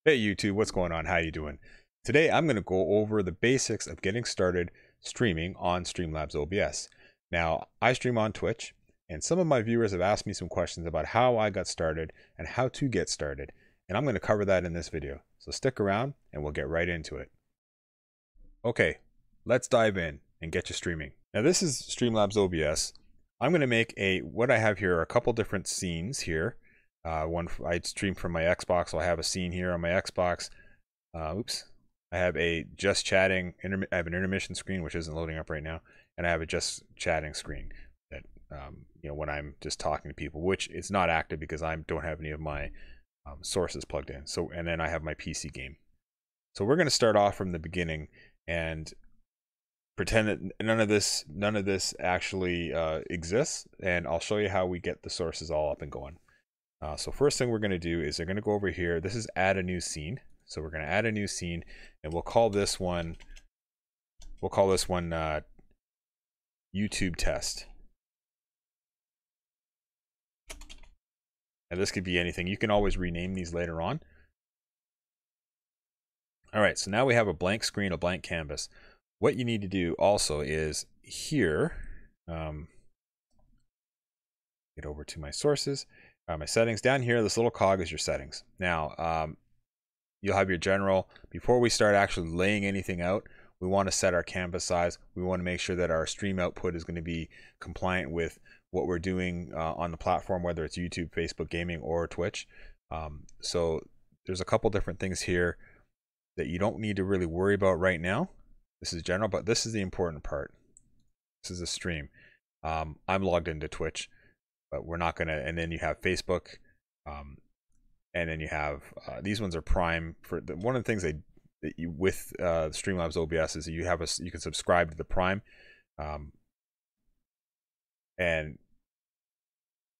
Hey YouTube, what's going on? How you doing? Today I'm going to go over the basics of getting started streaming on Streamlabs OBS. Now, I stream on Twitch, and some of my viewers have asked me some questions about how I got started and how to get started, and I'm going to cover that in this video. So stick around and we'll get right into it. Okay, let's dive in and get you streaming. Now this is Streamlabs OBS. I'm going to make what I have here are a couple different scenes here. One I stream from my Xbox, so I have a scene here on my Xbox. I have a just chatting. I have an intermission screen which isn't loading up right now, and I have a just chatting screen that when I'm just talking to people, which is not active because I don't have any of my sources plugged in. So, and then I have my PC game. So we're going to start off from the beginning and pretend that none of this actually exists, and I'll show you how we get the sources all up and going. So first thing we're going to do is they're going to go over here. This is add a new scene. So we're going to add a new scene, and we'll call this one YouTube test. And this could be anything. You can always rename these later on. All right, so now we have a blank screen, a blank canvas. What you need to do also is here, get over to my sources. My settings down here, this little cog is your settings. Now you'll have your general. Before we start actually laying anything out, we want to set our canvas size. We want to make sure that our stream output is going to be compliant with what we're doing on the platform, whether it's YouTube, Facebook Gaming, or Twitch. So there's a couple different things here that you don't need to really worry about right now. This is general, but this is the important part. This is a stream. I'm logged into Twitch, but we're not gonna. And then you have Facebook, and then you have these ones are Prime. For one of the things that you with Streamlabs OBS is that you can subscribe to the Prime, and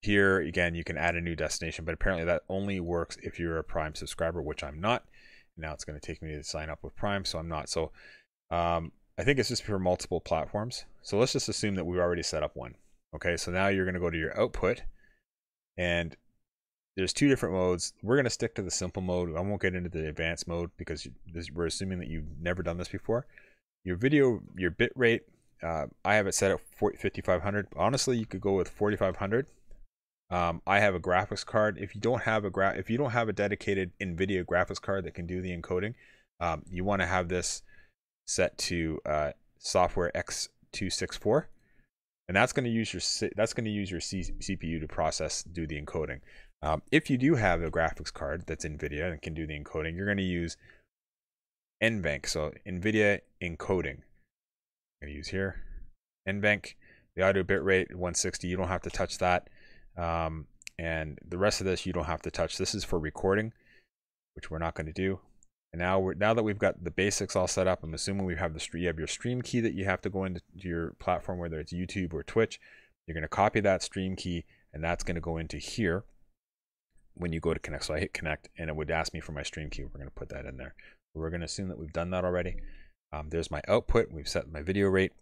here again you can add a new destination. But apparently that only works if you're a Prime subscriber, which I'm not. Now it's going to take me to sign up with Prime, so I'm not. So I think it's just for multiple platforms. So let's just assume that we've already set up one. Okay, so now you're going to go to your output, and there's two different modes. We're going to stick to the simple mode. I won't get into the advanced mode because we're assuming that you've never done this before. Your video, your bit rate, I have it set at 5500. Honestly, you could go with 4500. I have a graphics card. If you don't have a dedicated NVIDIA graphics card that can do the encoding, you want to have this set to software X264. And that's going to use your CPU to do the encoding. If you do have a graphics card that's NVIDIA and can do the encoding, you're going to use NVENC. So NVIDIA encoding. I'm going to use here NVENC. The audio bitrate 160. You don't have to touch that, and the rest of this you don't have to touch. This is for recording, which we're not going to do. And now that we've got the basics all set up, I'm assuming you have your stream key that you have to go into your platform, whether it's YouTube or Twitch. You're going to copy that stream key, and that's going to go into here when you go to connect. So I hit connect, and it would ask me for my stream key. We're going to put that in there. We're going to assume that we've done that already. There's my output. We've set my video rate.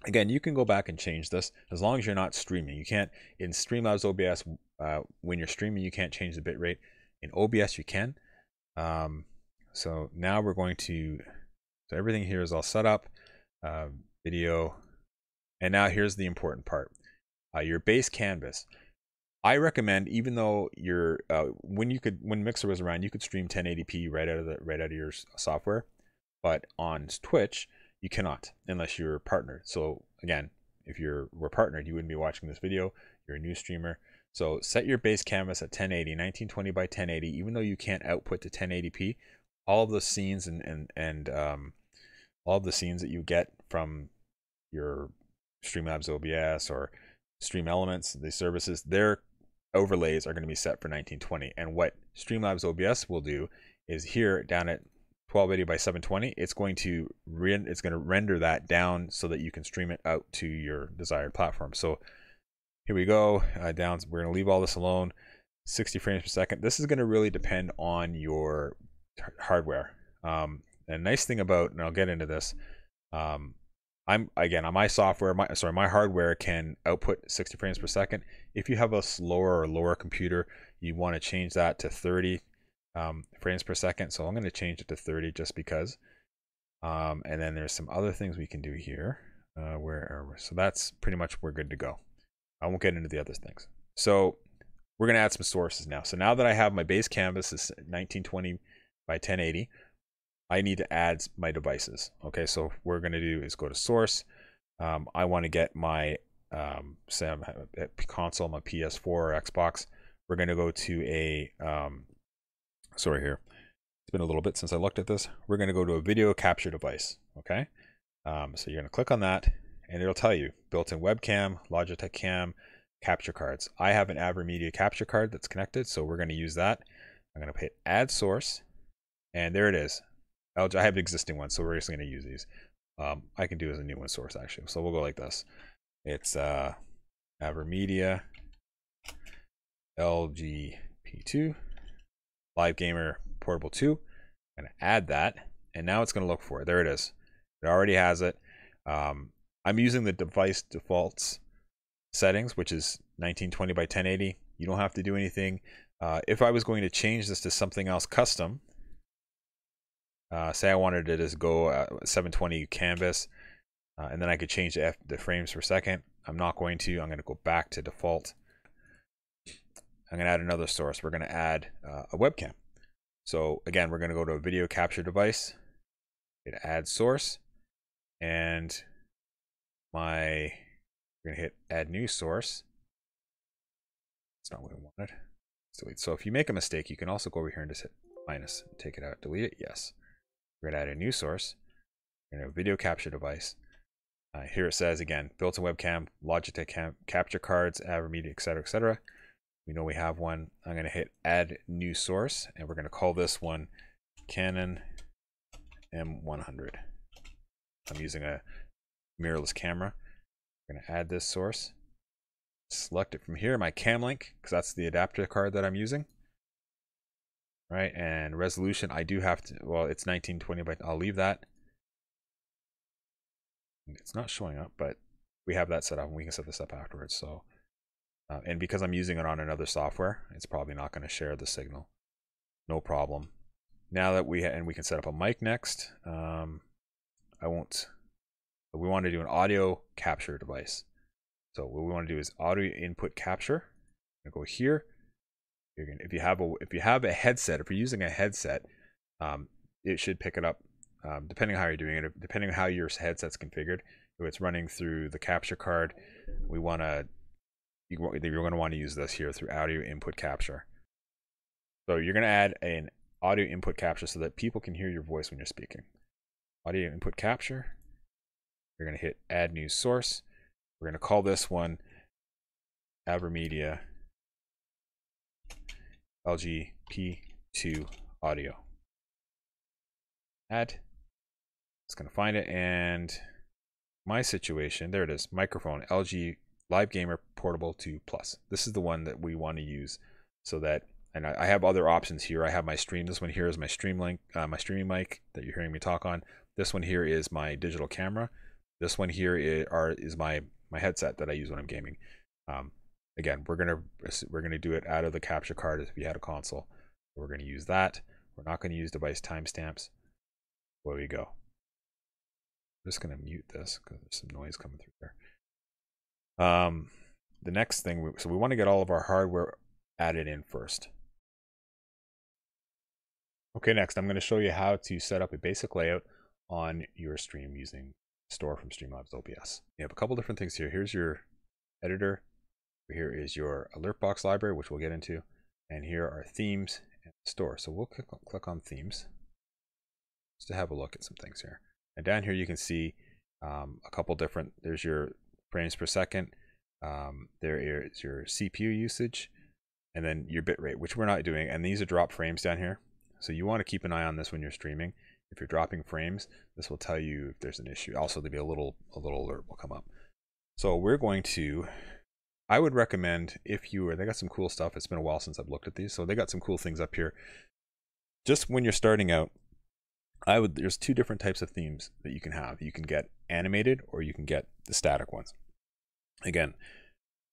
Again, you can go back and change this as long as you're not streaming. You can't in Streamlabs OBS when you're streaming. You can't change the bit rate. In OBS, you can. So now we're going to, so everything here is all set up, video, and now here's the important part, your base canvas. I recommend, even though you're, when Mixer was around, you could stream 1080p right out of your software, but on Twitch you cannot unless you're partnered. So again, if we're partnered, you wouldn't be watching this video. You're a new streamer. So set your base canvas at 1080, 1920 by 1080, even though you can't output to 1080p. All of the scenes and all of the scenes that you get from your Streamlabs OBS or Stream Elements, the services, their overlays are going to be set for 1920. And what Streamlabs OBS will do is here down at 1280 by 720, it's going to render that down so that you can stream it out to your desired platform. So here we go. We're going to leave all this alone. 60 frames per second. This is going to really depend on your hardware. The nice thing about, and I'll get into this, on my software, my hardware can output 60 frames per second. If you have a slower or lower computer, you want to change that to 30. frames per second. So I'm going to change it to 30 just because. And then there's some other things we can do here. So that's pretty much, we're good to go. I won't get into the other things. So we're going to add some sources now. So now that I have my base canvas is 1920 by 1080, I need to add my devices. Okay, so what we're going to do is go to source. I want to get my say I'm at console, my PS4 or Xbox. We're going to go to a sorry here, it's been a little bit since I looked at this. We're going to go to a video capture device. Okay, so you're going to click on that and it'll tell you built-in webcam, Logitech cam, capture cards. I have an AverMedia capture card that's connected, so we're going to use that. I'm going to hit add source, and there it is. I have an existing one, so we're just going to use these. I can do as a new one source actually, so we'll go like this. It's AverMedia LG P2 Live Gamer Portable 2. I'm going to add that, and now it's going to look for it. There it is. It already has it. I'm using the device defaults settings, which is 1920 by 1080. You don't have to do anything. If I was going to change this to something else custom, say I wanted to just go 720 canvas, and then I could change the frames per second. I'm not going to. I'm going to go back to default. I'm going to add another source. We're going to add a webcam. So again, we're going to go to a video capture device, hit add source, and we're going to hit add new source. It's not what I wanted. Delete. So if you make a mistake, you can also go over here and just hit minus and take it out, delete it. Yes. We're going to add a new source. We're going to have a video capture device. Here it says again, built-in webcam, Logitech capture cards, AverMedia, etc., etc. We know we have one. I'm going to hit add new source, and we're going to call this one Canon M100. I'm using a mirrorless camera. I'm going to add this source. Select it from here, my cam link, because that's the adapter card that I'm using. Right, and resolution, I do have to, well, it's 1920 by, I'll leave that. It's not showing up, but we have that set up and we can set this up afterwards. So, and because I'm using it on another software, it's probably not going to share the signal. No problem. Now that we can set up a mic next. We want to do an audio capture device. So what we want to do is audio input capture. I'm going to go here. If you have a headset, if you're using a headset, it should pick it up. Depending on how you're doing it, depending on how your headset's configured. If it's running through the capture card, you're going to want to use this here through audio input capture. So you're going to add an audio input capture so that people can hear your voice when you're speaking. Audio input capture. You're going to hit add new source. We're going to call this one AverMedia LG P2 audio. Add. It's going to find it, and my situation, there it is, microphone, LG Live Gamer Portable 2 Plus. This is the one that we want to use so that, and I have other options here. I have my stream. This one here is my streaming mic that you're hearing me talk on. This one here is my digital camera. This one here is my headset that I use when I'm gaming. Again, we're gonna do it out of the capture card as if you had a console. We're gonna use that. We're not gonna use device timestamps. There we go. I'm just gonna mute this because there's some noise coming through there. The next thing, so we want to get all of our hardware added in first. Okay, next I'm going to show you how to set up a basic layout on your stream using Store from Streamlabs OBS. You have a couple different things here. Here's your editor. Here is your alert box library, which we'll get into. And here are themes and store. So we'll click on themes just to have a look at some things here. And down here you can see a couple different, there's your frames per second. There is your CPU usage, and then your bit rate, which we're not doing. And these are drop frames down here. So you want to keep an eye on this when you're streaming. If you're dropping frames, this will tell you if there's an issue. Also, there'll be a little alert will come up. So we're going to, I would recommend they got some cool stuff. It's been a while since I've looked at these. So they got some cool things up here. Just when you're starting out, there's two different types of themes that you can have. You can get animated or you can get the static ones. Again,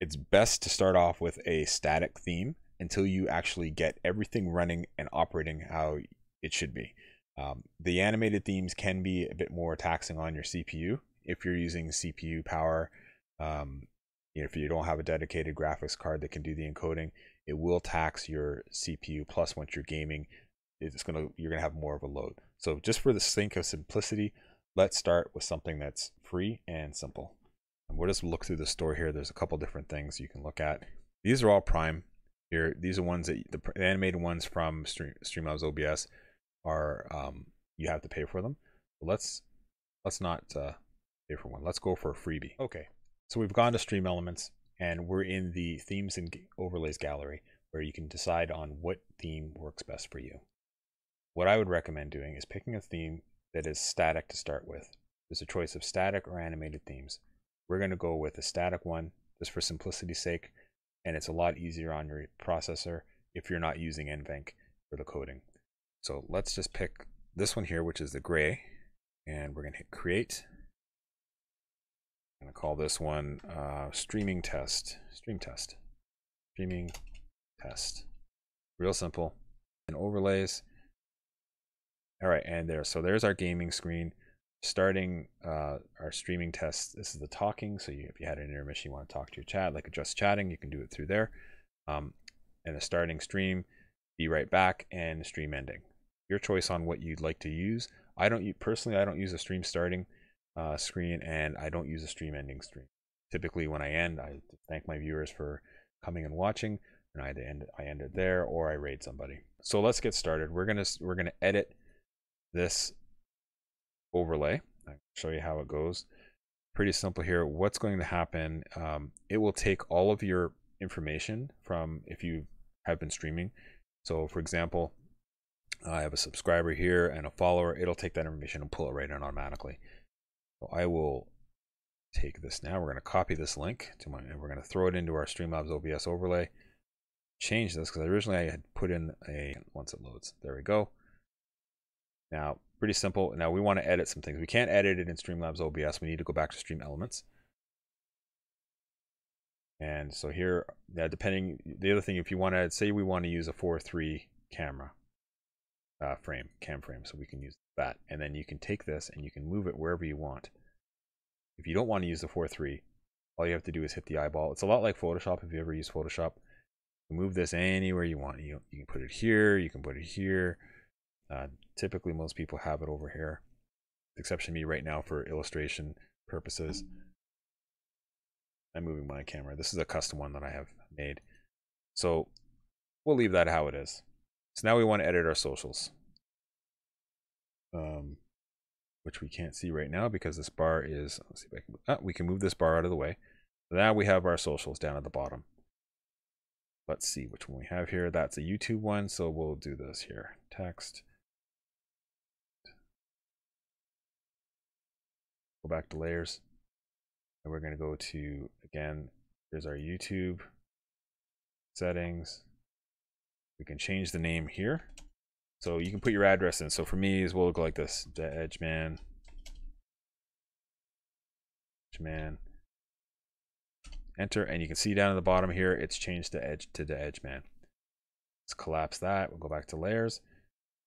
it's best to start off with a static theme until you actually get everything running and operating how it should be. The animated themes can be a bit more taxing on your CPU if you're using CPU power. If you don't have a dedicated graphics card that can do the encoding, it will tax your CPU. Plus, once you're gaming, you're gonna have more of a load. So just for the sake of simplicity, let's start with something that's free and simple. And we'll just look through the store here. There's a couple different things you can look at. These are all Prime here. These are ones that the animated ones from Streamlabs OBS are you have to pay for them. So let's not pay for one. Let's go for a freebie. Okay, so we've gone to Stream Elements and we're in the themes and overlays gallery where you can decide on what theme works best for you. What I would recommend doing is picking a theme that is static to start with. There's a choice of static or animated themes. We're going to go with a static one just for simplicity's sake, and it's a lot easier on your processor if you're not using NVENC for the coding. So let's just pick this one here, which is the gray, and we're going to hit create. I'm going to call this one streaming test. Streaming test. Real simple. And overlays. All right, and so there's our gaming screen. Starting our streaming test. This is the talking. So if you had an intermission, you want to talk to your chat, like just chatting, you can do it through there. And the starting stream, be right back, and stream ending. Your choice on what you'd like to use. Personally, I don't use a stream starting screen, and I don't use a stream ending screen. Typically, when I end, I thank my viewers for coming and watching, and I end it there, or I raid somebody. So let's get started. We're gonna edit this overlay. I'll show you how it goes. Pretty simple here. What's going to happen? It will take all of your information from if you have been streaming. So, for example, I have a subscriber here and a follower. It'll take that information and pull it right in automatically. So I will take this now. We're going to copy this link and we're going to throw it into our Streamlabs OBS overlay. Change this because originally I had put in once it loads. There we go. Now, pretty simple. Now we want to edit some things. We can't edit it in Streamlabs OBS. We need to go back to Stream Elements. And so here, the other thing, if you want to, say we want to use a 4:3 camera cam frame, so we can use that. And then you can take this and you can move it wherever you want. If you don't want to use the 4:3, all you have to do is hit the eyeball. It's a lot like Photoshop if you ever use Photoshop. You move this anywhere you want. You can put it here, you can put it here. Typically most people have it over here, with the exception of me right now for illustration purposes. I'm moving my camera. This is a custom one that I have made. So we'll leave that how it is. So now we want to edit our socials, which we can't see right now because this bar is, let's see if I can, we can move this bar out of the way. So now we have our socials down at the bottom. Let's see which one we have here. That's a YouTube one, so we'll do this here. Text. Go back to layers. And we're going to go to, again, here's our YouTube settings. We can change the name here. So you can put your address in. So for me, as well, go like this. The Edgeman. Enter, and you can see down at the bottom here, it's changed the Edgeman. Let's collapse that. We'll go back to layers.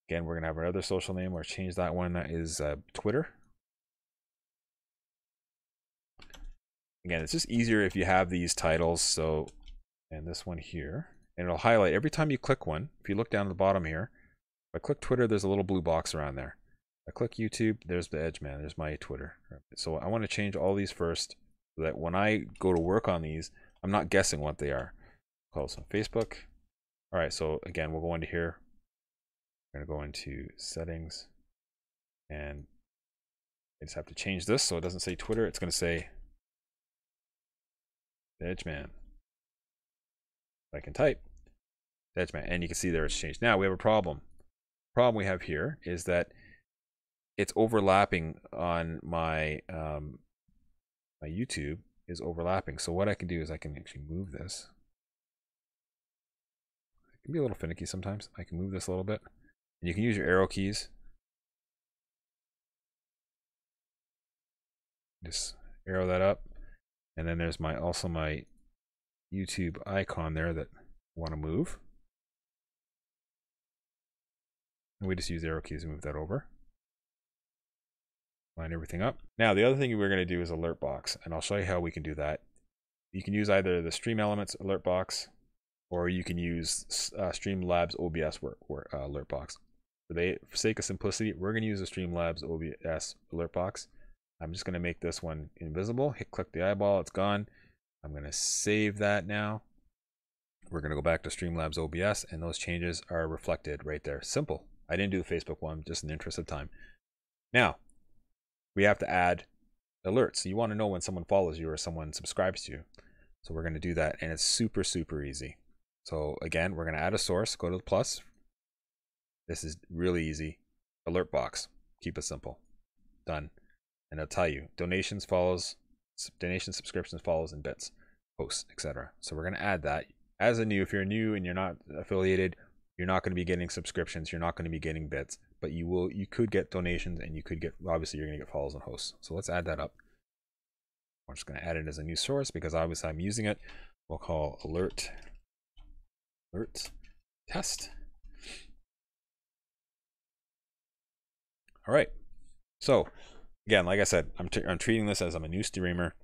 Again, we're going to have another social name. We'll change that one. That is Twitter. Again, it's just easier if you have these titles. So, and this one here, and it'll highlight every time you click one. If you look down at the bottom here, if I click Twitter, there's a little blue box around there. If I click YouTube, there's the Edgeman. There's my Twitter. So I want to change all these first so that when I go to work on these, I'm not guessing what they are. Call this one Facebook. All right, so again, we'll go into here. We're going to go into settings, and I just have to change this so it doesn't say Twitter. It's going to say Edgeman. I can type Edgeman, and you can see there it's changed. Now we have a problem. The problem we have here is that it's overlapping on my my YouTube is overlapping. So what I can do is I can actually move this. It can be a little finicky sometimes. I can move this a little bit, and you can use your arrow keys. Just arrow that up. And then there's also my YouTube icon there that want to move. And we just use arrow keys to move that over. Line everything up. Now, the other thing we're going to do is alert box, and I'll show you how we can do that. You can use either the Stream Elements alert box, or you can use Streamlabs OBS alert box. For the sake of simplicity, we're going to use the Streamlabs OBS alert box. I'm just going to make this one invisible. Click the eyeball, it's gone. I'm going to save that now. We're going to go back to Streamlabs OBS, and those changes are reflected right there. Simple. I didn't do the Facebook one, just in the interest of time. Now, we have to add alerts. You want to know when someone follows you or someone subscribes to you. So we're going to do that, and it's super, super easy. So again, we're going to add a source, go to the plus. This is really easy. Alert box. Keep it simple. Done. And I'll tell you, donations, subscriptions follows in bits, posts, etc. So we're going to add that. If you're new and you're not affiliated, you're not going to be getting subscriptions, you're not going to be getting bits, but you could get donations, and you could get, obviously you're going to get follows and hosts. So let's add that up. I'm just going to add it as a new source because obviously I'm using it. We'll call alert test. All right. So again, like I said, I'm treating this as I'm a new streamer.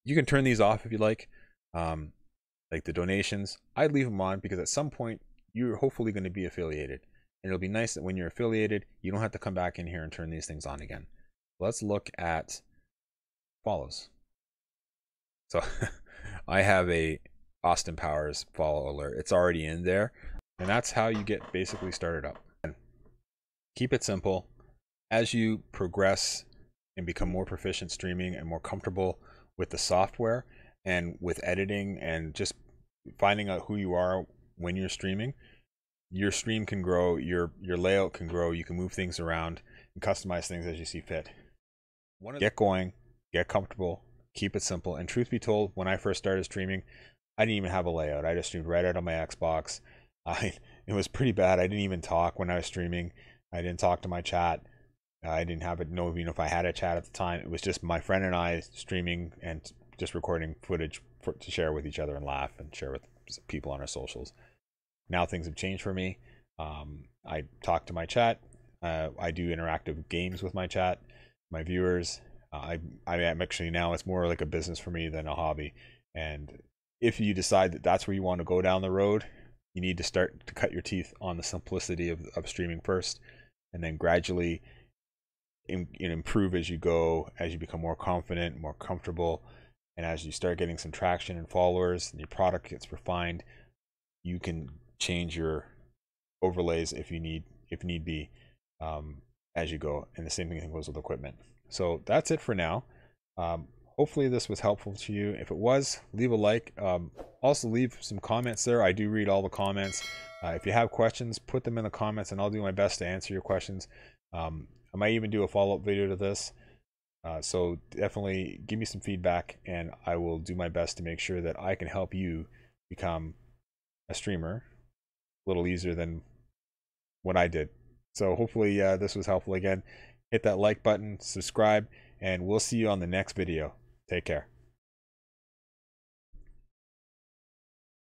You can turn these off if you like the donations. I'd leave them on because at some point you're hopefully going to be affiliated, and it'll be nice that when you're affiliated, you don't have to come back in here and turn these things on again. Let's look at follows. So I have a Austin Powers follow alert. It's already in there, and that's how you get basically started up. Keep it simple. As you progress and become more proficient streaming and more comfortable with the software and with editing and just finding out who you are when you're streaming, your stream can grow, your layout can grow, you can move things around and customize things as you see fit. Get going, get comfortable, keep it simple. And truth be told, when I first started streaming, I didn't even have a layout. I just streamed right out of my Xbox. It was pretty bad. I didn't even talk when I was streaming. I didn't talk to my chat. I didn't know even if I had a chat at the time. It was just my friend and I streaming and just recording footage to share with each other and laugh and share with people on our socials. Now things have changed for me. I talk to my chat. I do interactive games with my chat, my viewers. I'm actually, now it's more like a business for me than a hobby. And if you decide that that's where you want to go down the road, you need to start to cut your teeth on the simplicity of streaming first, and then gradually improve as you go, as you become more confident, more comfortable, and as you start getting some traction and followers and your product gets refined, you can change your overlays if need be as you go. And the same thing goes with equipment. So that's it for now. Hopefully this was helpful to you. If it was, leave a like. Also leave some comments there. I do read all the comments. If you have questions, put them in the comments and I'll do my best to answer your questions. I might even do a follow-up video to this. So definitely give me some feedback, and I will do my best to make sure that I can help you become a streamer a little easier than what I did. So hopefully this was helpful. Again, hit that like button, subscribe, and we'll see you on the next video. Take care.